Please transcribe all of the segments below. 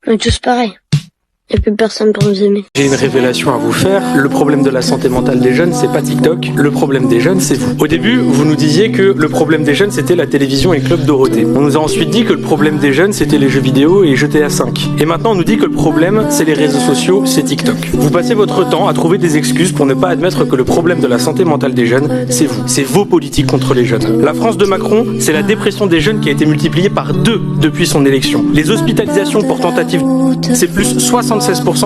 On est tous pareils. Il n'y a plus personne pour nous aimer. J'ai une révélation à vous faire. Le problème de la santé mentale des jeunes, c'est pas TikTok. Le problème des jeunes, c'est vous. Au début, vous nous disiez que le problème des jeunes, c'était la télévision et Club Dorothée. On nous a ensuite dit que le problème des jeunes, c'était les jeux vidéo et GTA 5. Et maintenant, on nous dit que le problème, c'est les réseaux sociaux, c'est TikTok. Vous passez votre temps à trouver des excuses pour ne pas admettre que le problème de la santé mentale des jeunes, c'est vous. C'est vos politiques contre les jeunes. La France de Macron, c'est la dépression des jeunes qui a été multipliée par 2 depuis son élection. Les hospitalisations pour tentative, c'est plus 76%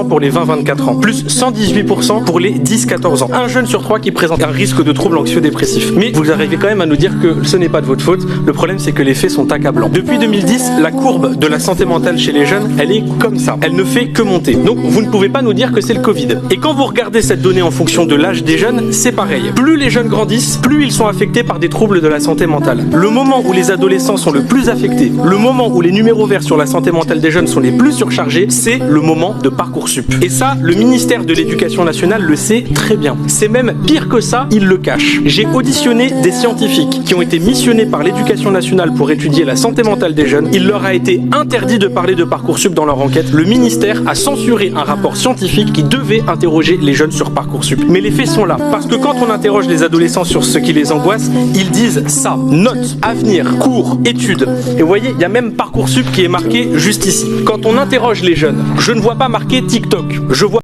pour les 20-24 ans, plus 118% pour les 10-14 ans. Un jeune sur 3 qui présente un risque de troubles anxio-dépressifs. Mais vous arrivez quand même à nous dire que ce n'est pas de votre faute. Le problème, c'est que les faits sont accablants. Depuis 2010, la courbe de la santé mentale chez les jeunes, elle est comme ça. Elle ne fait que monter. Donc, vous ne pouvez pas nous dire que c'est le Covid. Et quand vous regardez cette donnée en fonction de l'âge des jeunes, c'est pareil. Plus les jeunes grandissent, plus ils sont affectés par des troubles de la santé mentale. Le moment où les adolescents sont le plus affectés, le moment où les numéros verts sur la santé mentale des jeunes sont les plus surchargés, c'est le moment de Parcoursup. Et ça, le ministère de l'Éducation nationale le sait très bien. C'est même pire que ça, il le cache. J'ai auditionné des scientifiques qui ont été missionnés par l'Éducation nationale pour étudier la santé mentale des jeunes. Il leur a été interdit de parler de Parcoursup dans leur enquête. Le ministère a censuré un rapport scientifique qui devait interroger les jeunes sur Parcoursup. Mais les faits sont là. Parce que quand on interroge les adolescents sur ce qui les angoisse, ils disent ça. Notes, avenir, cours, études. Et vous voyez, il y a même Parcoursup qui est marqué juste ici. Quand on interroge les jeunes, je ne vois pas marqué TikTok. Je vois